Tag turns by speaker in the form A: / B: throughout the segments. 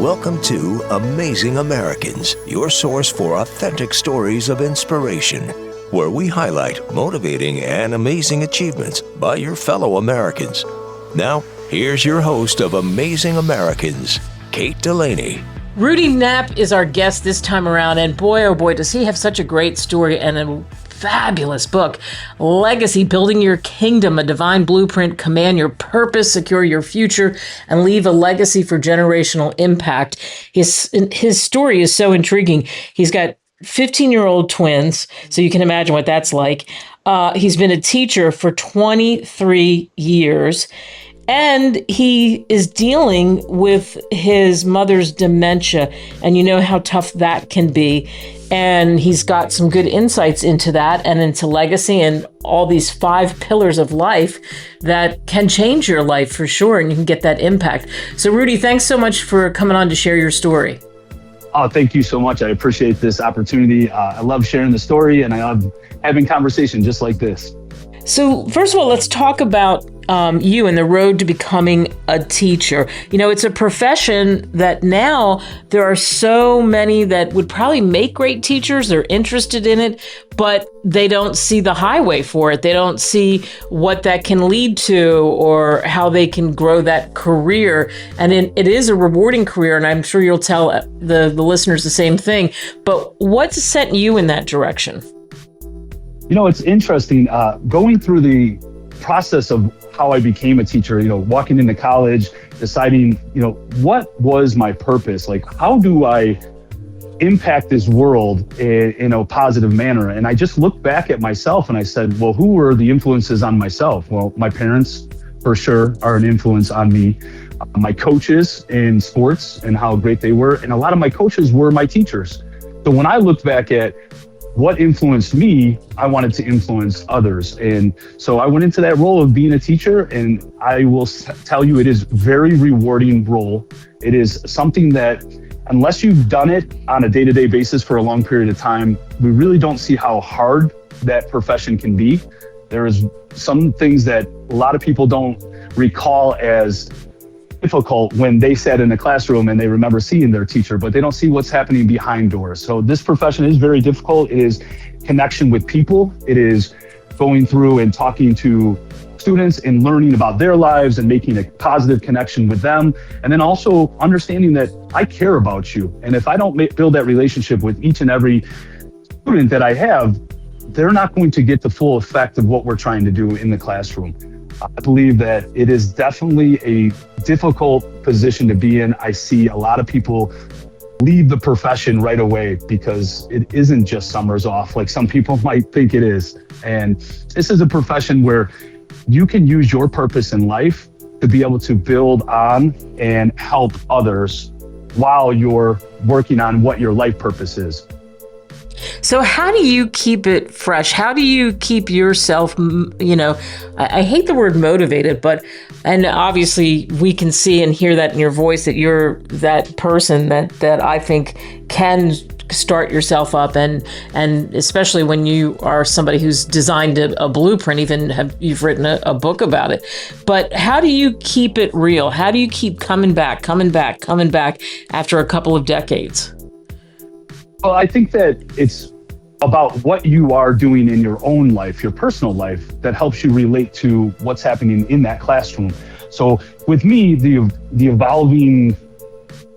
A: Welcome to Amazing Americans, your source for authentic stories of inspiration, where we highlight motivating and amazing achievements by your fellow Americans. Now, here's your host of Amazing Americans, Kate Delaney.
B: Rudy Knapp is our guest this time around, and boy, oh boy, does he have such a great story and a fabulous book. Legacy: Building Your Kingdom, a Divine Blueprint, Command Your Purpose, Secure Your Future, and Leave a Legacy for Generational Impact. His story is so intriguing. He's got 15-year-old twins, so you can imagine what that's like. He's been a teacher for 23 years. And he is dealing with his mother's dementia, and you know how tough that can be. And he's got some good insights into that and into legacy and all these 5 pillars of life that can change your life for sure, and you can get that impact. So Rudy, thanks so much for coming on to share your story.
C: Oh, thank you so much. I appreciate this opportunity. I love sharing the story, and I love having conversation just like this.
B: So first of all, let's talk about you and the road to becoming a teacher. You know, it's a profession that now there are so many that would probably make great teachers. They're interested in it, but they don't see the highway for it. They don't see what that can lead to or how they can grow that career. And it is a rewarding career, and I'm sure you'll tell the listeners the same thing. But what's sent you in that direction?
C: You know, it's interesting going through the process of how I became a teacher, you know, walking into college, deciding, you know, what was my purpose? Like, how do I impact this world in a positive manner? And I just looked back at myself and I said, well, who were the influences on myself? Well, my parents, for sure, are an influence on me. My coaches in sports and how great they were. And a lot of my coaches were my teachers. So when I looked back at what influenced me, I wanted to influence others. And so I went into that role of being a teacher, and I will tell you, it is a very rewarding role. It is something that, unless you've done it on a day-to-day basis for a long period of time, we really don't see how hard that profession can be. There is some things that a lot of people don't recall as difficult when they sat in a classroom and they remember seeing their teacher, but they don't see what's happening behind doors. So this profession is very difficult. It is connection with people. It is going through and talking to students and learning about their lives and making a positive connection with them. And then also understanding that I care about you. And if I don't build that relationship with each and every student that I have, they're not going to get the full effect of what we're trying to do in the classroom. I believe that it is definitely a difficult position to be in. I see a lot of people leave the profession right away because it isn't just summers off like some people might think it is. And this is a profession where you can use your purpose in life to be able to build on and help others while you're working on what your life purpose is.
B: So how do you keep it fresh? How do you keep yourself, you know, I hate the word motivated, and obviously we can see and hear that in your voice that you're that person that I think can start yourself up, and especially when you are somebody who's designed a blueprint, you've written a book about it. But how do you keep it real? How do you keep coming back after a couple of decades?
C: Well, I think that it's about what you are doing in your own life, your personal life, that helps you relate to what's happening in that classroom. So with me, the evolving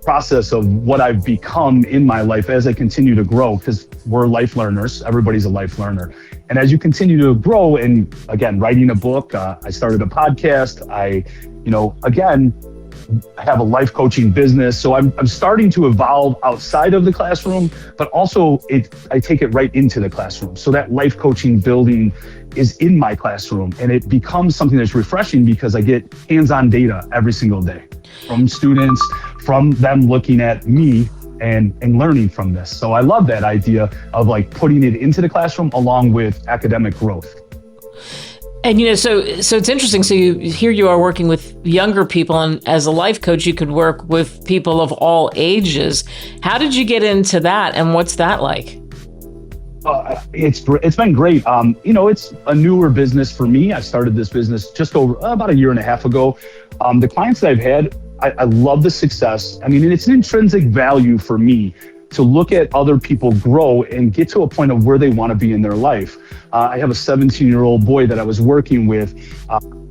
C: process of what I've become in my life as I continue to grow, because we're life learners, everybody's a life learner. And as you continue to grow, and again, writing a book, I started a podcast, I have a life coaching business. So I'm starting to evolve outside of the classroom, but also I take it right into the classroom. So that life coaching building is in my classroom, and it becomes something that's refreshing because I get hands-on data every single day from students, from them looking at me and learning from this. So I love that idea of like putting it into the classroom along with academic growth.
B: And, you know, so it's interesting. So here you are working with younger people, and as a life coach, you could work with people of all ages. How did you get into that, and what's that like?
C: It's been great. It's a newer business for me. I started this business just over about a year and a half ago. The clients that I've had I love the success. I mean, and it's an intrinsic value for me to look at other people grow and get to a point of where they want to be in their life. I have a 17-year-old boy that I was working with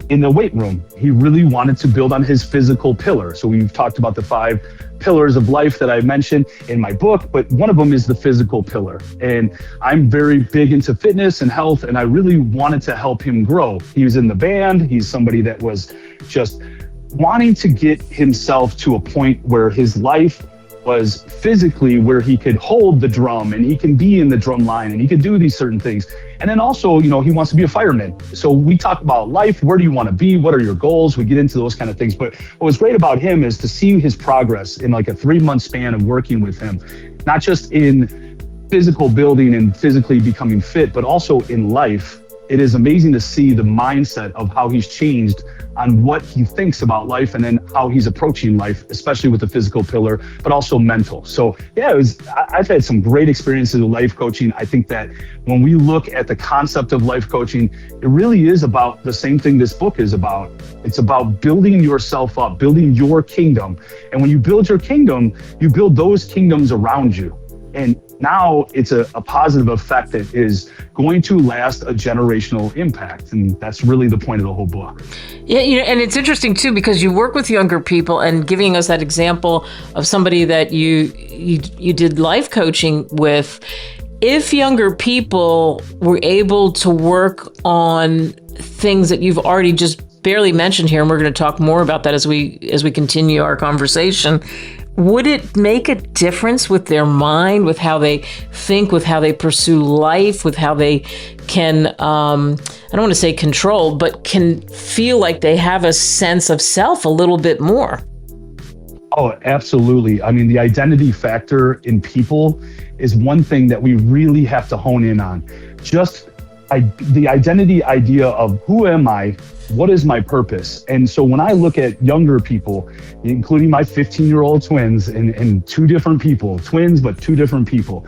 C: in the weight room. He really wanted to build on his physical pillar. So we've talked about the 5 pillars of life that I mentioned in my book, but one of them is the physical pillar. And I'm very big into fitness and health, and I really wanted to help him grow. He was in the band. He's somebody that was just wanting to get himself to a point where his life was physically where he could hold the drum and he can be in the drum line and he could do these certain things. And then also, he wants to be a fireman. So we talk about life. Where do you want to be? What are your goals? We get into those kind of things. But what was great about him is to see his progress in like a 3-month span of working with him, not just in physical building and physically becoming fit, but also in life. It is amazing to see the mindset of how he's changed on what he thinks about life and then how he's approaching life, especially with the physical pillar, but also mental. So yeah, I've had some great experiences with life coaching. I think that when we look at the concept of life coaching, it really is about the same thing this book is about. It's about building yourself up, building your kingdom. And when you build your kingdom, you build those kingdoms around you. And now it's a positive effect that is going to last a generational impact. And that's really the point of the whole book.
B: Yeah, and it's interesting too, because you work with younger people and giving us that example of somebody that you did life coaching with. If younger people were able to work on things that you've already just barely mentioned here, and we're going to talk more about that as we continue our conversation, would it make a difference with their mind, with how they think, with how they pursue life, with how they can, I don't want to say control, but can feel like they have a sense of self a little bit more?
C: Oh, absolutely. I mean, the identity factor in people is one thing that we really have to hone in on. Just the identity idea of who am I? What is my purpose? And so when I look at younger people, including my 15-year-old twins and 2 different people, twins, but 2 different people,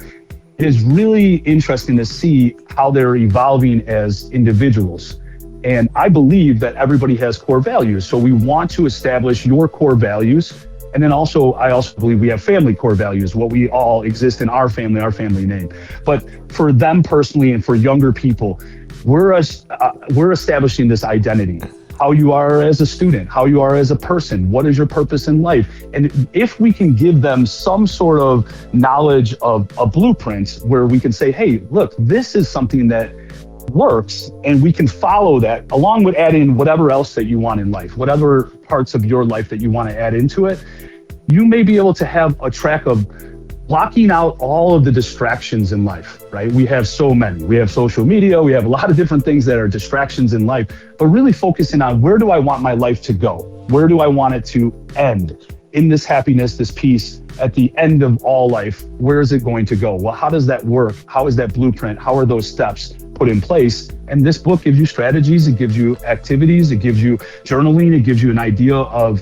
C: it is really interesting to see how they're evolving as individuals. And I believe that everybody has core values. So we want to establish your core values. And then I also believe we have family core values, what we all exist in our family name. But for them personally and for younger people, we're establishing this identity, how you are as a student, how you are as a person, what is your purpose in life. And if we can give them some sort of knowledge of a blueprint where we can say, hey, look, this is something that works, and we can follow that along with adding whatever else that you want in life, whatever parts of your life that you want to add into it, you may be able to have a track of blocking out all of the distractions in life, right? We have so many. We have social media. We have a lot of different things that are distractions in life, but really focusing on where do I want my life to go? Where do I want it to end? In this happiness, this peace, at the end of all life, where is it going to go? Well, how does that work? How is that blueprint? How are those steps put in place? And this book gives you strategies. It gives you activities. It gives you journaling. It gives you an idea of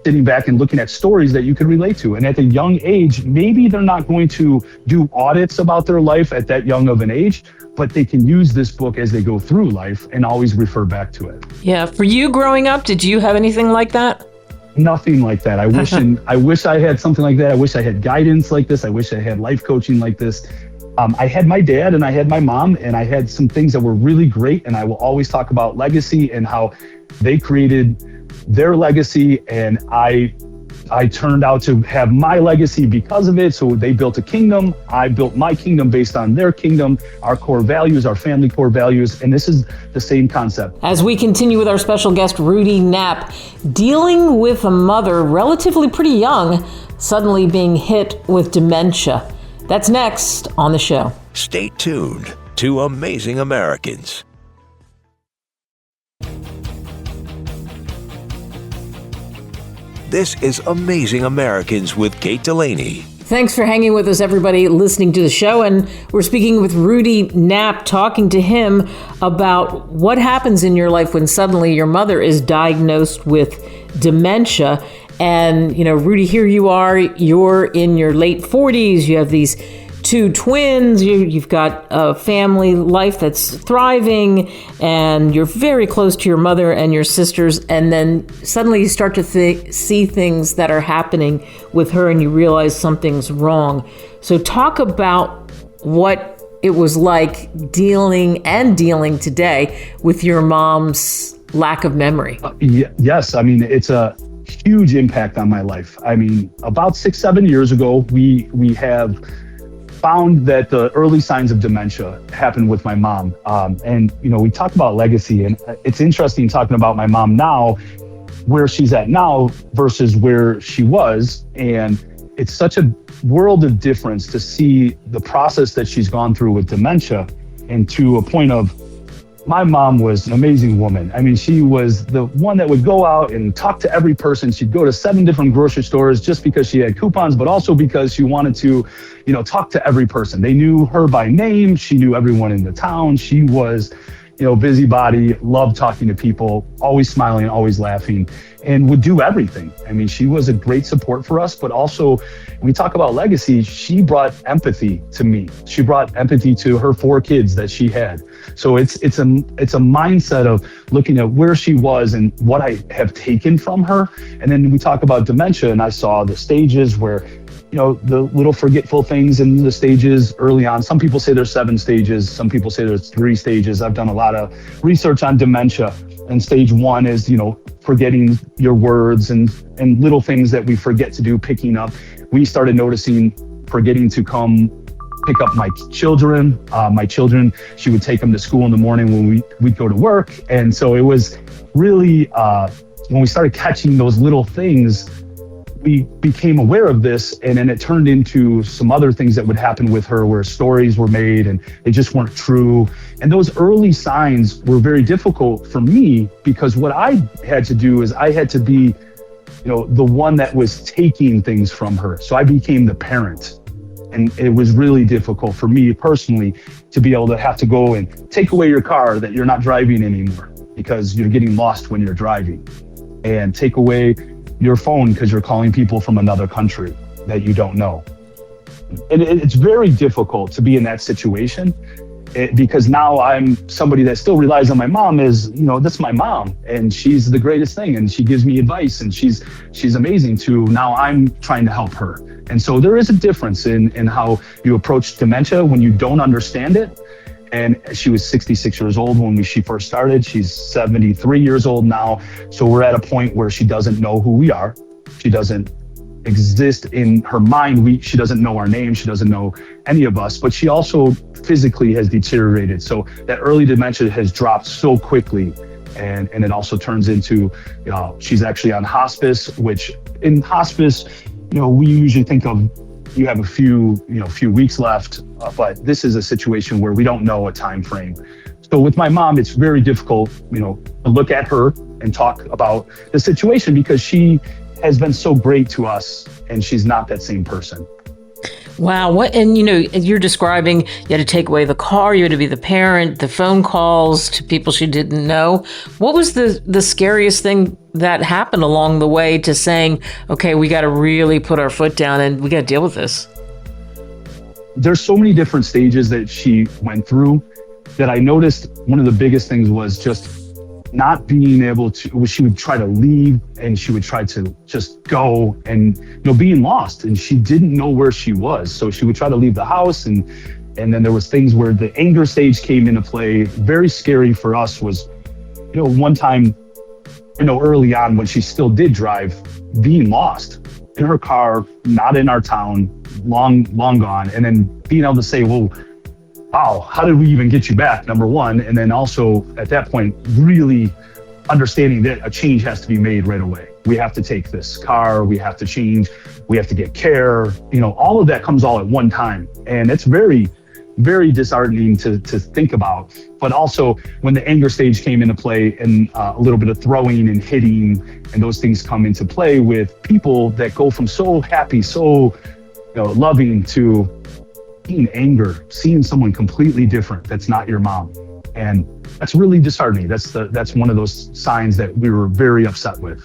C: sitting back and looking at stories that you can relate to. And at a young age, maybe they're not going to do audits about their life at that young of an age, but they can use this book as they go through life and always refer back to it.
B: Yeah. For you growing up, did you have anything like that?
C: Nothing like that. I wish I had something like that. I wish I had guidance like this. I wish I had life coaching like this. I had my dad and I had my mom, and I had some things that were really great. And I will always talk about legacy and how they created their legacy, and I turned out to have my legacy because of it. So they built a kingdom. I built my kingdom based on their kingdom, our core values, our family core values. And this is the same concept.
B: As we continue with our special guest, Rudy Knapp, dealing with a mother relatively pretty young, suddenly being hit with dementia. That's next on the show.
A: Stay tuned to Amazing Americans. This is Amazing Americans with Kate Delaney.
B: Thanks for hanging with us, everybody, listening to the show. And we're speaking with Rudy Knapp, talking to him about what happens in your life when suddenly your mother is diagnosed with dementia. And, Rudy, here you are, you're in your late 40s. You have these two twins, you've got a family life that's thriving, and you're very close to your mother and your sisters, and then suddenly you start to see things that are happening with her and you realize something's wrong. So talk about what it was like dealing today with your mom's lack of memory.
C: Yes, I mean, it's a huge impact on my life. I mean, about 6-7 years ago, we have found that the early signs of dementia happened with my mom. And, we talk about legacy, and it's interesting talking about my mom now, where she's at now versus where she was. And it's such a world of difference to see the process that she's gone through with dementia, and to a point of, my mom was an amazing woman. I mean, she was the one that would go out and talk to every person. She'd go to 7 different grocery stores just because she had coupons, but also because she wanted to, talk to every person. They knew her by name. She knew everyone in the town. She was, busybody, loved talking to people, always smiling, always laughing, and would do everything. I mean, she was a great support for us, but also when we talk about legacy, she brought empathy to me. She brought empathy to her 4 kids that she had. So it's a mindset of looking at where she was and what I have taken from her. And then we talk about dementia, and I saw the stages where, the little forgetful things in the stages early on. Some people say there's 7 stages. Some people say there's 3 stages. I've done a lot of research on dementia. And stage 1 is, forgetting your words and little things that we forget to do, picking up. We started noticing forgetting to come pick up my children. She would take them to school in the morning when we'd go to work. And so it was really, when we started catching those little things, we became aware of this, and then it turned into some other things that would happen with her where stories were made and they just weren't true. And those early signs were very difficult for me, because what I had to do is I had to be, the one that was taking things from her. So I became the parent. And it was really difficult for me personally to be able to have to go and take away your car that you're not driving anymore because you're getting lost when you're driving, and take away your phone because you're calling people from another country that you don't know. And it's very difficult to be in that situation, because now I'm somebody that still relies on my mom. That's my mom, and she's the greatest thing, and she gives me advice, and she's amazing too. Now I'm trying to help her. And so there is a difference in how you approach dementia when you don't understand it. And she was 66 years old when she first started. She's 73 years old now. So we're at a point where she doesn't know who we are. She doesn't exist in her mind. She doesn't know our name. She doesn't know any of us, but she also physically has deteriorated. So that early dementia has dropped so quickly. And it also turns into, she's actually on hospice, which in hospice, we usually think of, you have a few weeks left, but this is a situation where we don't know a time frame. So with my mom, it's very difficult, to look at her and talk about the situation, because she has been so great to us, and she's not that same person.
B: Wow. You're describing you had to take away the car, you had to be the parent, the phone calls to people she didn't know. What was the scariest thing that happened along the way to saying, okay, we got to really put our foot down and we got to deal with this?
C: There's so many different stages that she went through that I noticed one of the biggest things was just not being able to, she would try to leave and she would try to just go and, being lost, and she didn't know where she was. So she would try to leave the house, and then there was things where the anger stage came into play. Very scary for us was, one time, early on when she still did drive, being lost in her car, not in our town, long gone. And then being able to say, well, wow, how did we even get you back, number one? And then also at that point, really understanding that a change has to be made right away. We have to take this car, we have to change, we have to get care, all of that comes all at one time. And it's very, very disheartening to think about. But also when the anger stage came into play, and a little bit of throwing and hitting, and those things come into play with people that go from so happy, so loving, to seeing anger, seeing someone completely different that's not your mom. And that's really disheartening. That's one of those signs that we were very upset with.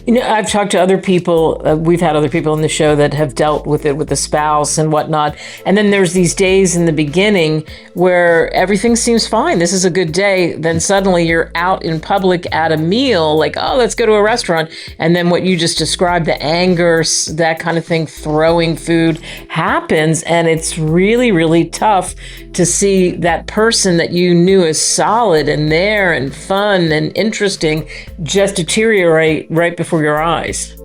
B: You know, I've talked to other people, we've had other people in the show that have dealt with it with the spouse and whatnot. And then there's these days in the beginning where everything seems fine. This is a good day. Then suddenly you're out in public at a meal, like, oh, let's go to a restaurant. And then what you just described, the anger, that kind of thing, throwing food happens. And it's really, really tough to see that person that you knew as solid and there and fun and interesting just deteriorate right before your eyes.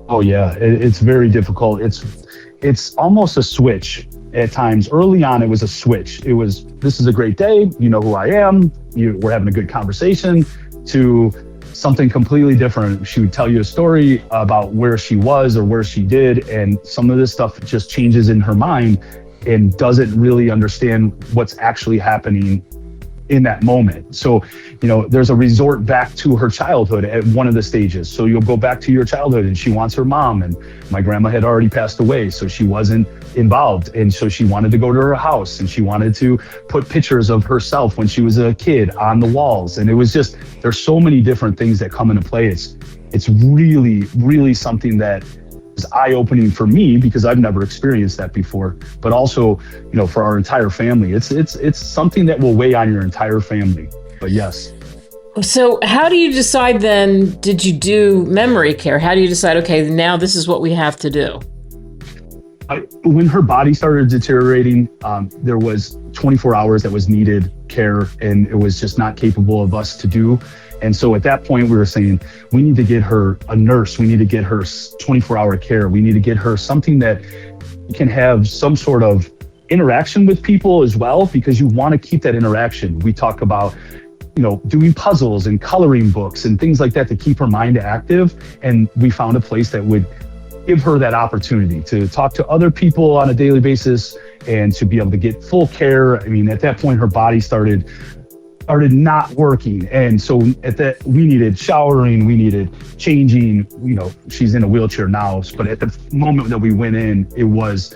C: Oh yeah, it's very difficult. It's almost a switch at times. Early on, it was a switch. It was, this is a great day. You know who I am. We're having a good conversation, to something completely different. She would tell you a story about where she was or where she did, and some of this stuff just changes in her mind and doesn't really understand what's actually happening in that moment. So, you know, there's a resort back to her childhood at one of the stages. So you'll go back to your childhood and she wants her mom, and my grandma had already passed away, so she wasn't involved. And so she wanted to go to her house and she wanted to put pictures of herself when she was a kid on the walls. And it was just, there's so many different things that come into play. It's really, really something that is eye-opening for me because I've never experienced that before, but also, you know, for our entire family. It's something that will weigh on your entire family. But yes.
B: So how do you decide then, did you do memory care? How do you decide, okay, now this is what we have to do?
C: When her body started deteriorating, there was 24 hours that was needed care, and it was just not capable of us to do. And so at that point, we were saying, we need to get her a nurse. We need to get her 24-hour care. We need to get her something that can have some sort of interaction with people as well, because you want to keep that interaction. We talk about, you know, doing puzzles and coloring books and things like that to keep her mind active. And we found a place that would give her that opportunity to talk to other people on a daily basis and to be able to get full care. I mean, at that point, her body started not working. And so at that, we needed showering, we needed changing. You know, she's in a wheelchair now, but at the moment that we went in, it was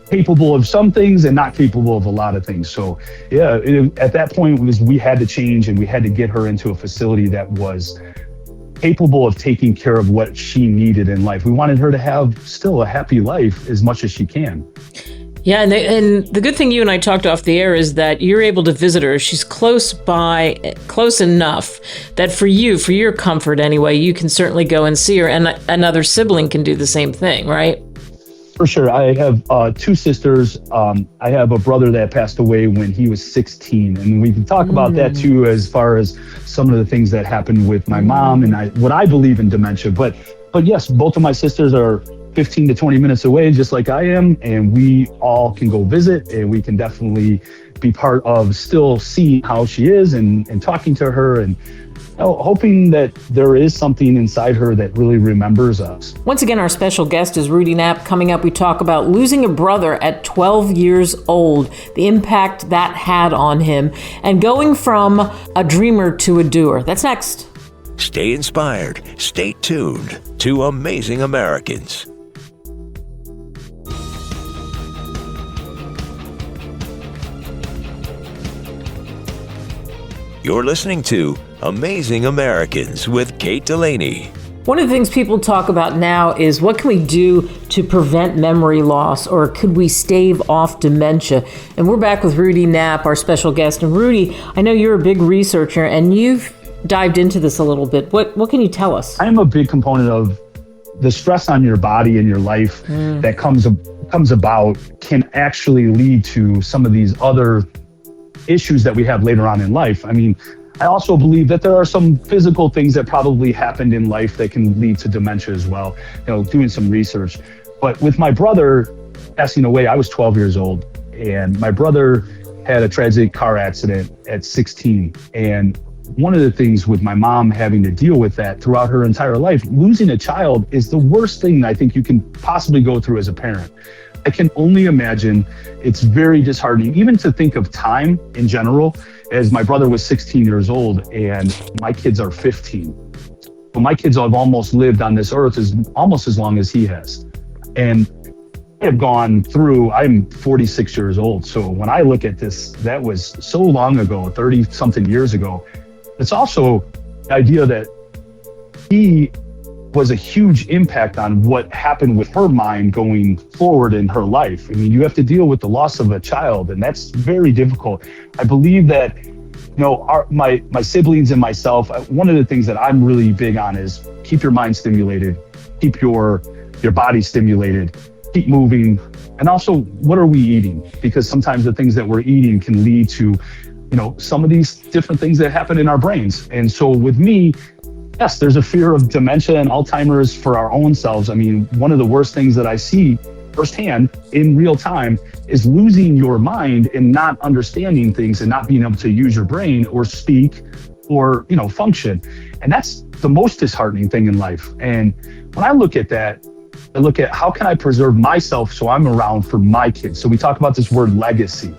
C: capable of some things and not capable of a lot of things. So yeah, at that point we had to change, and we had to get her into a facility that was capable of taking care of what she needed in life. We wanted her to have still a happy life as much as she can.
B: Yeah, and the good thing you and I talked off the air is that you're able to visit her. She's close by, close enough that for you, for your comfort anyway, you can certainly go and see her, and another sibling can do the same thing, right?
C: For sure. I have two sisters. I have a brother that passed away when he was 16, and we can talk about that too, as far as some of the things that happened with my mom and what I believe in dementia. But yes, both of my sisters are 15 to 20 minutes away, just like I am, and we all can go visit, and we can definitely be part of still seeing how she is and talking to her, and hoping that there is something inside her that really remembers us.
B: Once again, our special guest is Rudy Knapp. Coming up, we talk about losing a brother at 12 years old, the impact that had on him, and going from a dreamer to a doer. That's next.
A: Stay inspired. Stay tuned to Amazing Americans. You're listening to Amazing Americans with Kate Delaney.
B: One of the things people talk about now is, what can we do to prevent memory loss, or could we stave off dementia? And we're back with Rudy Knapp, our special guest. And Rudy, I know you're a big researcher and you've dived into this a little bit. What can you tell us?
C: I'm a big component of the stress on your body and your life that comes about can actually lead to some of these other issues that we have later on in life. I mean, I also believe that there are some physical things that probably happened in life that can lead to dementia as well, you know, doing some research. But with my brother passing away, I was 12 years old, and my brother had a tragic car accident at 16. And one of the things with my mom having to deal with that throughout her entire life, losing a child is the worst thing I think you can possibly go through as a parent. I can only imagine. It's very disheartening, even to think of time in general, as my brother was 16 years old and my kids are 15. Well, my kids have almost lived on this earth almost as long as he has. And I have gone through, I'm 46 years old. So when I look at this, that was so long ago, 30 something years ago. It's also the idea that he was a huge impact on what happened with her mind going forward in her life. I mean, you have to deal with the loss of a child, and that's very difficult. I believe that, my siblings and myself, one of the things that I'm really big on is keep your mind stimulated, keep your body stimulated, keep moving. And also, what are we eating? Because sometimes the things that we're eating can lead to, some of these different things that happen in our brains. And so with me, yes, there's a fear of dementia and Alzheimer's for our own selves. I mean, one of the worst things that I see firsthand in real time is losing your mind and not understanding things and not being able to use your brain or speak or, function. And that's the most disheartening thing in life. And when I look at that, I look at how can I preserve myself so I'm around for my kids. So we talk about this word legacy.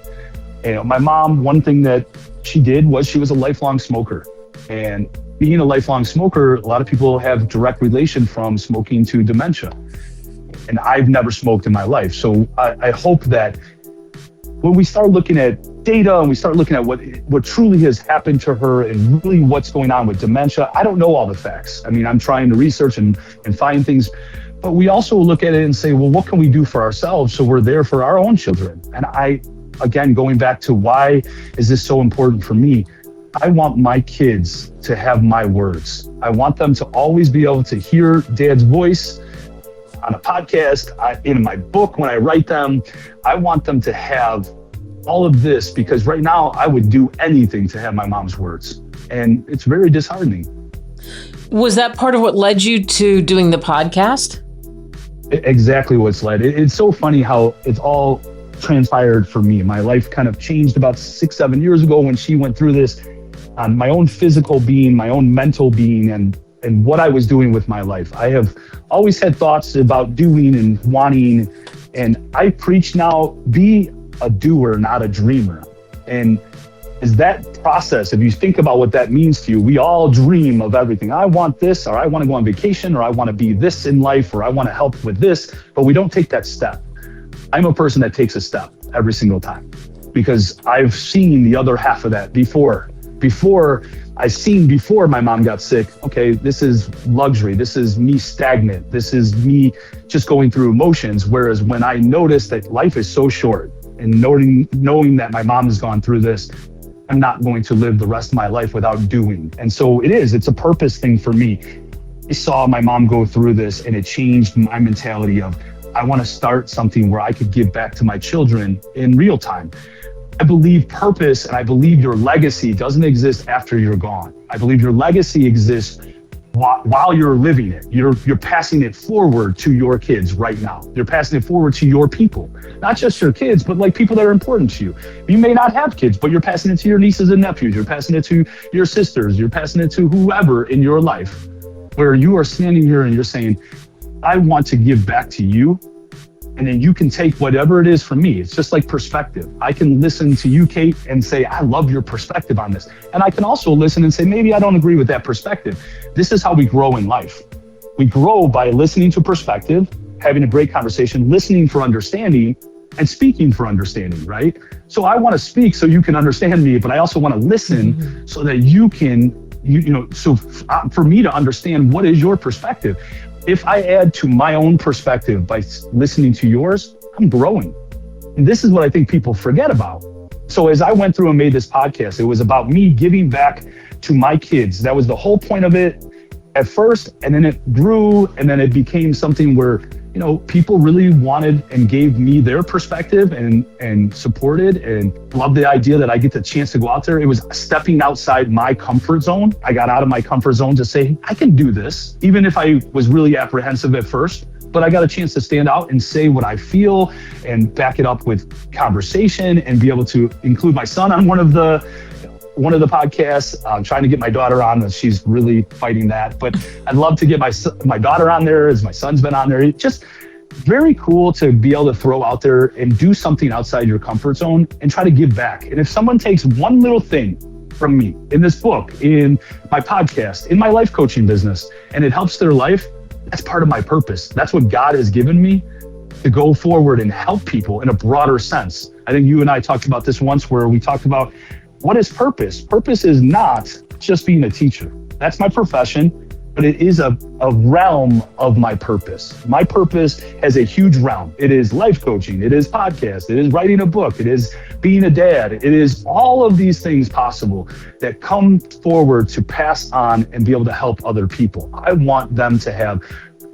C: My mom, one thing that she did was she was a lifelong smoker. And being a lifelong smoker, a lot of people have direct relation from smoking to dementia. And I've never smoked in my life. So I hope that when we start looking at data and we start looking at what truly has happened to her and really what's going on with dementia, I don't know all the facts. I mean, I'm trying to research and find things, but we also look at it and say, well, what can we do for ourselves so we're there for our own children? And again, going back to why is this so important for me? I want my kids to have my words. I want them to always be able to hear Dad's voice on a podcast, in my book, when I write them. I want them to have all of this because right now I would do anything to have my mom's words. And it's very disheartening.
B: Was that part of what led you to doing the podcast?
C: Exactly what's led. It's so funny how it's all transpired for me. My life kind of changed about 6-7 years ago when she went through this on my own physical being, my own mental being, and what I was doing with my life. I have always had thoughts about doing and wanting, and I preach now, be a doer, not a dreamer. And is that process, if you think about what that means to you, we all dream of everything. I want this, or I want to go on vacation, or I want to be this in life, or I want to help with this, but we don't take that step. I'm a person that takes a step every single time because I've seen the other half of that before my mom got sick. Okay, this is luxury. This is me stagnant. This is me just going through emotions. Whereas when I noticed that life is so short and knowing that my mom has gone through this, I'm not going to live the rest of my life without doing. And so it's a purpose thing for me. I saw my mom go through this and it changed my mentality of, I want to start something where I could give back to my children in real time. I believe purpose and I believe your legacy doesn't exist after you're gone. I believe your legacy exists while you're living it. You're passing it forward to your kids right now. You're passing it forward to your people, not just your kids, but like people that are important to you. You may not have kids, but you're passing it to your nieces and nephews. You're passing it to your sisters. You're passing it to whoever in your life, where you are standing here and you're saying, I want to give back to you. And then you can take whatever it is from me. It's just like perspective. I can listen to you, Kate, and say, I love your perspective on this. And I can also listen and say, maybe I don't agree with that perspective. This is how we grow in life. We grow by listening to perspective, having a great conversation, listening for understanding, and speaking for understanding, right? So I want to speak so you can understand me, but I also want to listen so that you can, for me to understand what is your perspective. If I add to my own perspective by listening to yours, I'm growing. And this is what I think people forget about. So as I went through and made this podcast, it was about me giving back to my kids. That was the whole point of it at first. And then it grew and then it became something where, people really wanted and gave me their perspective and supported and loved the idea that I get the chance to go out there. It was stepping outside my comfort zone. I got out of my comfort zone to say, I can do this, even if I was really apprehensive at first. But I got a chance to stand out and say what I feel and back it up with conversation and be able to include my son on one of the podcasts. I'm trying to get my daughter on, and she's really fighting that. But I'd love to get my daughter on there, as my son's been on there. It's just very cool to be able to throw out there and do something outside your comfort zone and try to give back. And if someone takes one little thing from me in this book, in my podcast, in my life coaching business, and it helps their life, that's part of my purpose. That's what God has given me to go forward and help people in a broader sense. I think you and I talked about this once where we talked about what is purpose? Purpose is not just being a teacher. That's my profession. but it is a realm of my purpose. My purpose has a huge realm. It is life coaching. It is podcast. It is writing a book. It is being a dad. It is all of these things possible that come forward to pass on and be able to help other people. I want them to have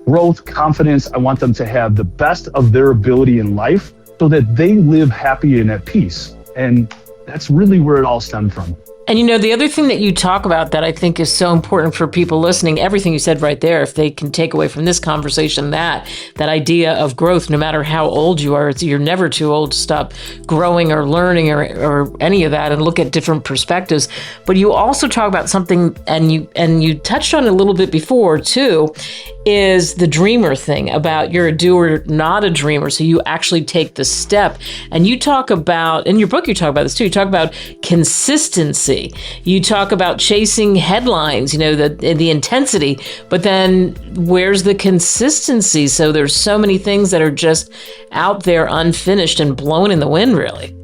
C: growth, confidence. I want them to have the best of their ability in life so that they live happy and at peace. And that's really where it all stemmed from.
B: And the other thing that you talk about that I think is so important for people listening, everything you said right there, if they can take away from this conversation, that idea of growth, no matter how old you are, you're never too old to stop growing or learning or any of that and look at different perspectives. But you also talk about something, and you touched on it a little bit before too, is the dreamer thing, about you're a doer, not a dreamer. So you actually take the step. And you talk about, in your book, you talk about this too, you talk about consistency. You talk about chasing headlines, the intensity, but then where's the consistency? So there's so many things that are just out there unfinished and blown in the wind, really.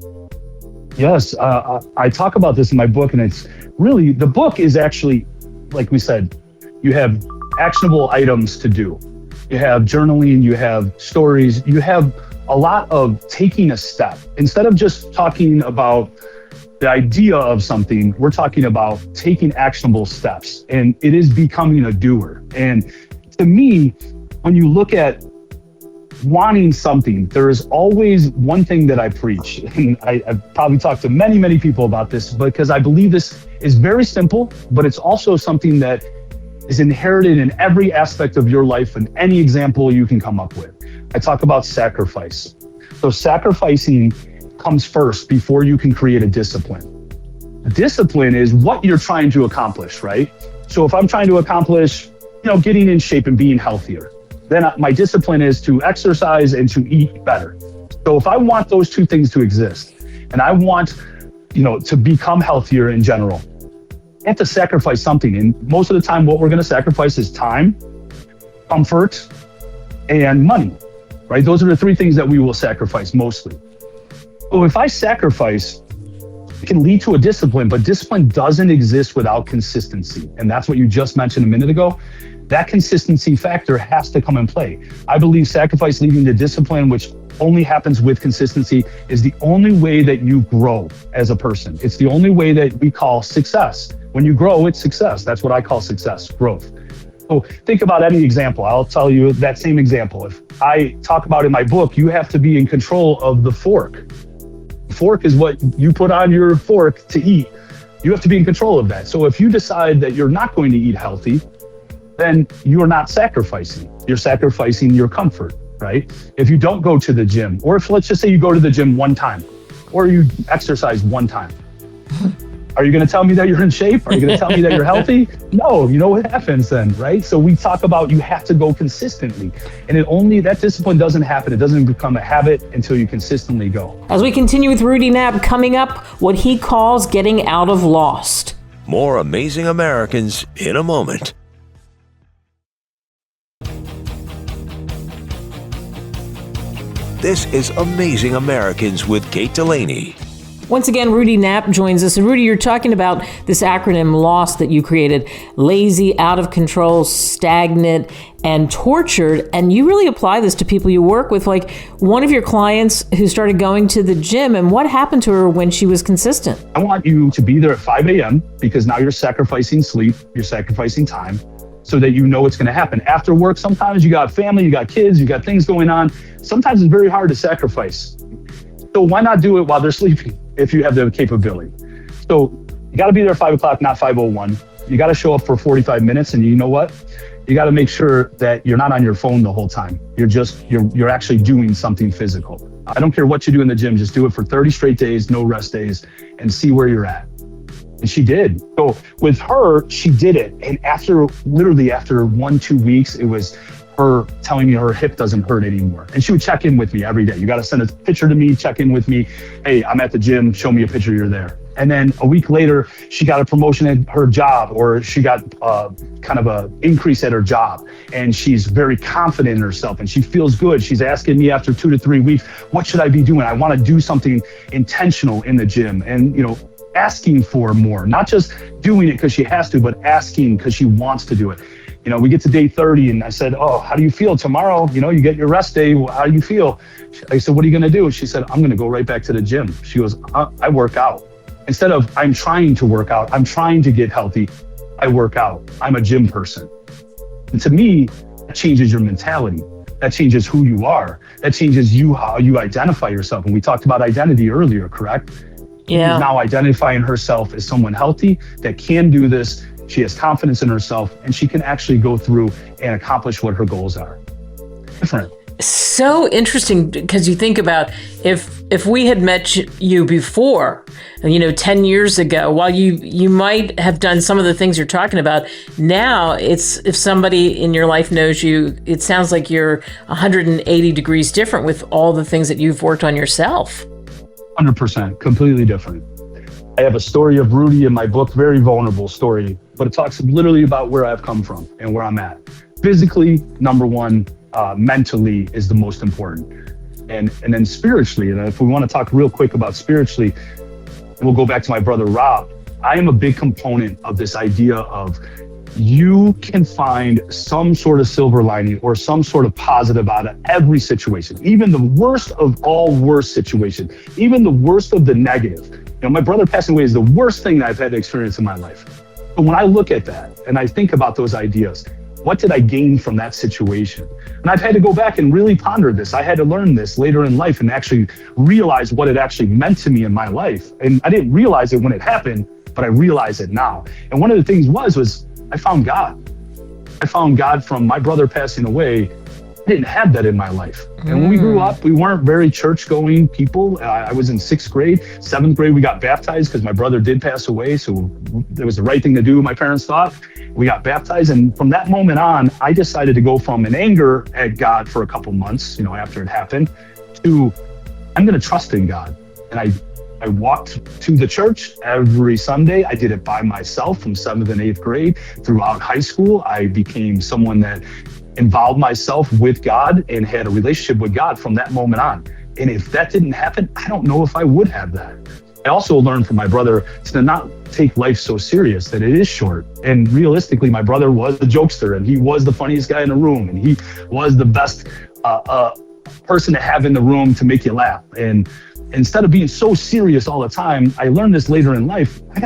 C: Yes, I talk about this in my book, and it's really, the book is actually, like we said, you have actionable items to do. You have journaling, you have stories, you have a lot of taking a step. Instead of just talking about the idea of something, we're talking about taking actionable steps, and it is becoming a doer. And to me, when you look at wanting something, there is always one thing that I preach, and I've probably talked to many, many people about this, because I believe this is very simple, but it's also something that is inherited in every aspect of your life and any example you can come up with. I talk about sacrifice. So sacrificing comes first before you can create a discipline. Discipline is what you're trying to accomplish, right? So if I'm trying to accomplish, getting in shape and being healthier, then my discipline is to exercise and to eat better. So if I want those two things to exist, and I want, to become healthier in general, I have to sacrifice something. And most of the time, what we're going to sacrifice is time, comfort, and money, right? Those are the three things that we will sacrifice mostly. So if I sacrifice, it can lead to a discipline, but discipline doesn't exist without consistency. And that's what you just mentioned a minute ago. That consistency factor has to come in play. I believe sacrifice leading to discipline, which only happens with consistency, is the only way that you grow as a person. It's the only way that we call success. When you grow, it's success. That's what I call success, growth. So think about any example. I'll tell you that same example. If I talk about in my book, you have to be in control of the fork. The fork is what you put on your fork to eat. You have to be in control of that. So if you decide that you're not going to eat healthy, then you're not sacrificing. You're sacrificing your comfort, right? If you don't go to the gym, or if let's just say you go to the gym one time, or you exercise one time, are you going to tell me that you're in shape? Are you going to tell me that you're healthy? No, you know what happens then, right? So we talk about you have to go consistently. And that discipline doesn't happen. It doesn't become a habit until you consistently go.
B: As we continue with Rudy Knapp, coming up, what he calls getting out of lost.
A: More Amazing Americans in a moment. This is Amazing Americans with Kate Delaney.
B: Once again, Rudy Knapp joins us. And Rudy, you're talking about this acronym LOST that you created: lazy, out of control, stagnant, and tortured. And you really apply this to people you work with. Like one of your clients who started going to the gym, and what happened to her when she was consistent?
C: I want you to be there at 5 a.m. because now you're sacrificing sleep, you're sacrificing time, so that you know what's going to happen. After work, sometimes you got family, you got kids, you got things going on. Sometimes it's very hard to sacrifice. So why not do it while they're sleeping if you have the capability? So you got to be there at 5 o'clock, not 5:01. You got to show up for 45 minutes. And you know what? You got to make sure that you're not on your phone the whole time. You're actually doing something physical. I don't care what you do in the gym. Just do it for 30 straight days, no rest days, and see where you're at. And she did. So with her, she did it. And after 1-2 weeks, it was her telling me her hip doesn't hurt anymore. And she would check in with me every day. You got to send a picture to me, check in with me. Hey, I'm at the gym. Show me a picture you're there. And then a week later, she got a promotion at her job, or she got kind of a increase at her job. And she's very confident in herself and she feels good. She's asking me after 2 to 3 weeks, what should I be doing? I want to do something intentional in the gym. And, asking for more, not just doing it because she has to, but asking because she wants to do it. We get to day 30 and I said, oh, how do you feel tomorrow? You get your rest day. How do you feel? I said, what are you going to do? She said, I'm going to go right back to the gym. She goes, I work out. Instead of I'm trying to work out, I'm trying to get healthy, I work out. I'm a gym person. And to me, that changes your mentality. That changes who you are. That changes how you identify yourself. And we talked about identity earlier, correct?
B: Yeah.
C: She's now identifying herself as someone healthy that can do this. She has confidence in herself and she can actually go through and accomplish what her goals are. Different.
B: So interesting, because you think about if we had met you before, 10 years ago, while you might have done some of the things you're talking about, now it's, if somebody in your life knows you, it sounds like you're 180 degrees different with all the things that you've worked on yourself.
C: 100%, completely different. I have a story of Rudy in my book, very vulnerable story, but it talks literally about where I've come from and where I'm at. Physically, number one, mentally is the most important. And then spiritually, and if we want to talk real quick about spiritually, we'll go back to my brother, Rob. I am a big component of this idea of you can find some sort of silver lining or some sort of positive out of every situation, even the worst of all worst situations, even the worst of the negative. My brother passing away is the worst thing that I've had to experience in my life. But when I look at that and I think about those ideas, what did I gain from that situation? And I've had to go back and really ponder this. I had to learn this later in life and actually realize what it actually meant to me in my life. And I didn't realize it when it happened, but I realize it now. And one of the things was I found God. I found God from my brother passing away. I didn't have that in my life. And when we grew up, we weren't very church-going people. I was in 6th grade. 7th grade, we got baptized because my brother did pass away. So it was the right thing to do, my parents thought. We got baptized. And from that moment on, I decided to go from an anger at God for a couple months, after it happened, to I'm going to trust in God. And I walked to the church every Sunday. I did it by myself from 7th and 8th grade. Throughout high school, I became someone that involved myself with God and had a relationship with God from that moment on. And if that didn't happen, I don't know if I would have that. I also learned from my brother to not take life so serious, that it is short. And realistically, my brother was the jokester and he was the funniest guy in the room. And he was the best person to have in the room to make you laugh. And instead of being so serious all the time, I learned this later in life. I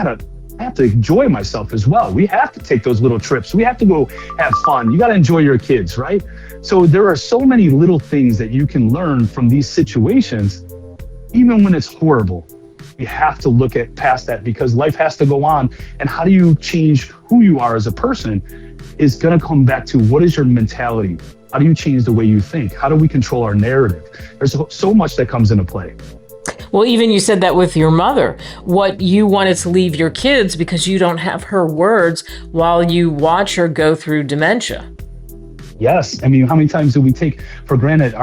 C: have to enjoy myself as well. We have to take those little trips. We have to go have fun. You got to enjoy your kids, right? So there are so many little things that you can learn from these situations, even when it's horrible. You have to look at past that because life has to go on. And how do you change who you are as a person is going to come back to what is your mentality? How do you change the way you think? How do we control our narrative? There's so much that comes into play.
B: Well, even you said that with your mother, what you wanted to leave your kids because you don't have her words while you watch her go through dementia.
C: Yes. I mean, how many times do we take for granted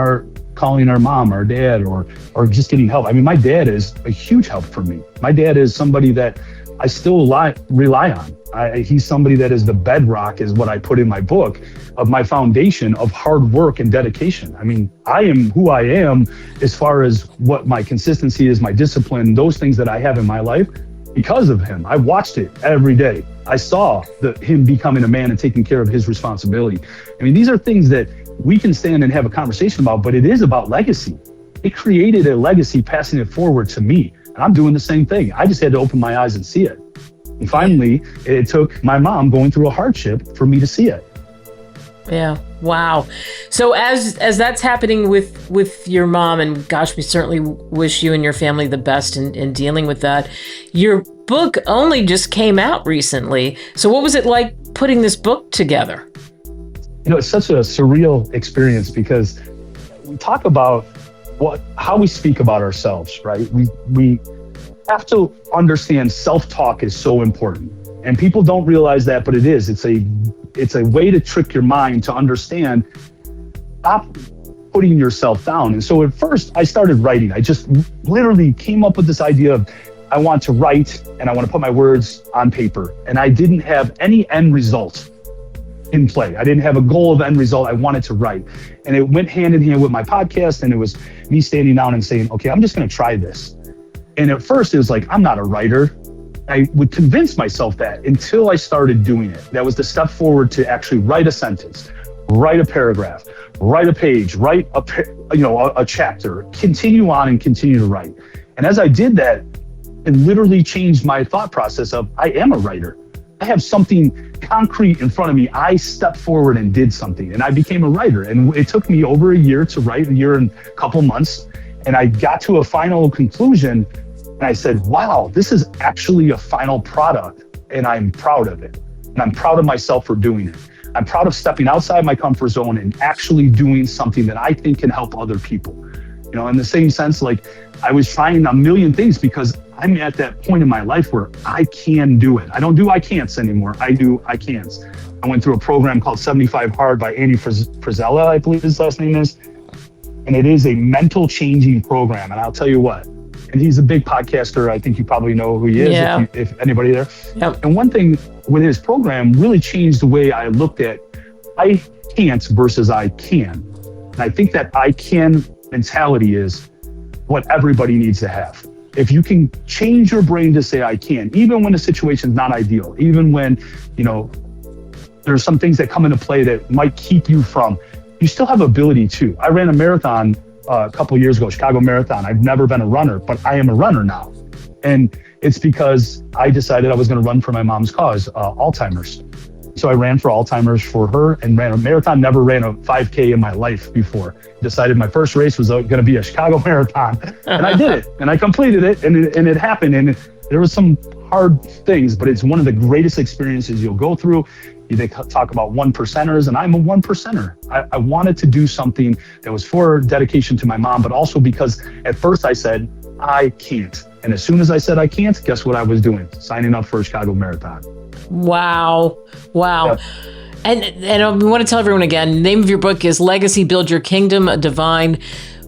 C: calling our mom, our dad, or just getting help? I mean, my dad is a huge help for me. My dad is somebody that I still rely on. He's somebody that is the bedrock, is what I put in my book, of my foundation of hard work and dedication. I mean, I am who I am as far as what my consistency is, my discipline, those things that I have in my life because of him. I watched it every day. I saw him becoming a man and taking care of his responsibility. I mean, these are things that we can stand and have a conversation about, but it is about legacy. It created a legacy, passing it forward to me. And I'm doing the same thing. I just had to open my eyes and see it. And finally, it took my mom going through a hardship for me to see it.
B: Yeah. Wow. So as that's happening with your mom, and gosh, we certainly wish you and your family the best in dealing with that. Your book only just came out recently. So what was it like putting this book together?
C: It's such a surreal experience because we talk about how we speak about ourselves, right? We have to understand self-talk is so important. And people don't realize that, but it is. It's a way to trick your mind to understand, stop putting yourself down. And so at first I started writing. I just literally came up with this idea of I want to write and I want to put my words on paper. And I didn't have any end result in play. I didn't have a goal of end result. I wanted to write. And it went hand in hand with my podcast. And it was me standing down and saying, okay, I'm just going to try this. And at first it was like, I'm not a writer. I would convince myself that until I started doing it. That was the step forward to actually write a sentence, write a paragraph, write a page, write a chapter, continue on and continue to write. And as I did that, it literally changed my thought process of, I am a writer. I have something concrete in front of me. I stepped forward and did something, and I became a writer. And it took me over a year to write, a year and a couple months. And I got to a final conclusion, and I said, wow, this is actually a final product, and I'm proud of it. And I'm proud of myself for doing it. I'm proud of stepping outside my comfort zone and actually doing something that I think can help other people. In the same sense, like I was trying a million things because I'm at that point in my life where I can do it. I don't do I can'ts anymore. I do I can'ts. I went through a program called 75 Hard by Andy Frisella, I believe his last name is. And it is a mental changing program. And I'll tell you what, and he's a big podcaster. I think you probably know who he is,
B: Yeah.
C: if anybody there.
B: Yep.
C: And one thing with his program really changed the way I looked at I can't versus I can. And I think that I can mentality is what everybody needs to have. If you can change your brain to say I can, even when the situation's not ideal, even when, there's some things that come into play that might keep you from, you still have ability to. I ran a marathon a couple of years ago, Chicago Marathon. I've never been a runner, but I am a runner now. And it's because I decided I was going to run for my mom's cause, Alzheimer's. So I ran for Alzheimer's for her and ran a marathon, never ran a 5K in my life before. Decided my first race was going to be a Chicago Marathon. And I did it, and I completed it, and it happened. And there was some hard things, but it's one of the greatest experiences you'll go through. They talk about 1%ers, and I'm a 1%er. I wanted to do something that was for dedication to my mom, but also because at first I said, I can't. And as soon as I said I can't, guess what I was doing? Signing up for a Chicago Marathon.
B: Wow.
C: Yeah.
B: And I want to tell everyone again, the name of your book is Legacy, Build Your Kingdom, a Divine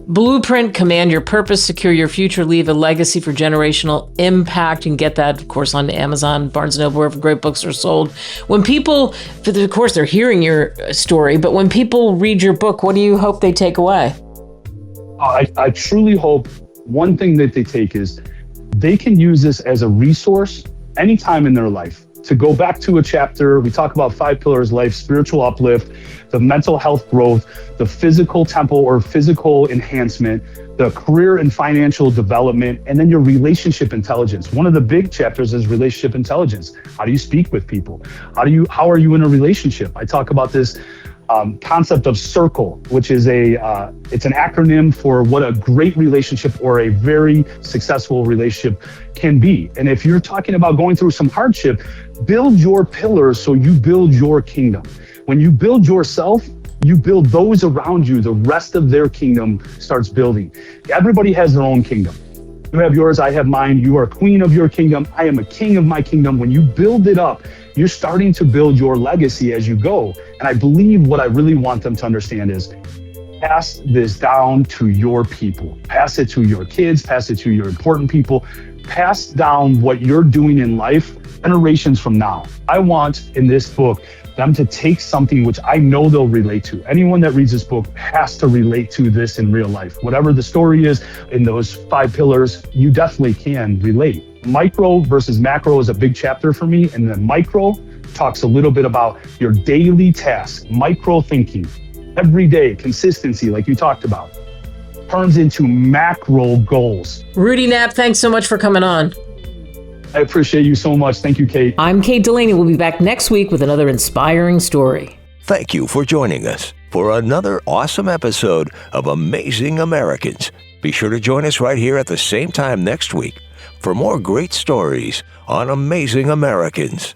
B: Blueprint, Command Your Purpose, Secure Your Future, Leave a Legacy for Generational Impact. You can get that, of course, on Amazon, Barnes & Noble, wherever great books are sold. When people, of course, they're hearing your story, but when people read your book, what do you hope they take away?
C: I truly hope one thing that they take is they can use this as a resource anytime in their life. To go back to a chapter, we talk about 5 pillars: life, spiritual uplift, the mental health growth, the physical temple or physical enhancement, the career and financial development, and then your relationship intelligence. One of the big chapters is relationship intelligence. How do you speak with people? How are you in a relationship? I talk about this concept of CIRCLE, which is it's an acronym for what a great relationship or a very successful relationship can be. And if you're talking about going through some hardship, build your pillars so you build your kingdom. When you build yourself, you build those around you, the rest of their kingdom starts building. Everybody has their own kingdom. You have yours, I have mine. You are queen of your kingdom. I am a king of my kingdom. When you build it up, you're starting to build your legacy as you go. And I believe what I really want them to understand is pass this down to your people. Pass it to your kids, pass it to your important people. Pass down what you're doing in life generations from now. I want in this book them to take something which I know they'll relate to. Anyone that reads this book has to relate to this in real life. Whatever the story is in those 5 pillars, you definitely can relate. Micro versus macro is a big chapter for me. And then micro talks a little bit about your daily tasks, micro thinking, every day, consistency, like you talked about, turns into macro goals.
B: Rudy Knapp, thanks so much for coming on.
C: I appreciate you so much. Thank you, Kate.
B: I'm Kate Delaney. We'll be back next week with another inspiring story.
A: Thank you for joining us for another awesome episode of Amazing Americans. Be sure to join us right here at the same time next week for more great stories on Amazing Americans.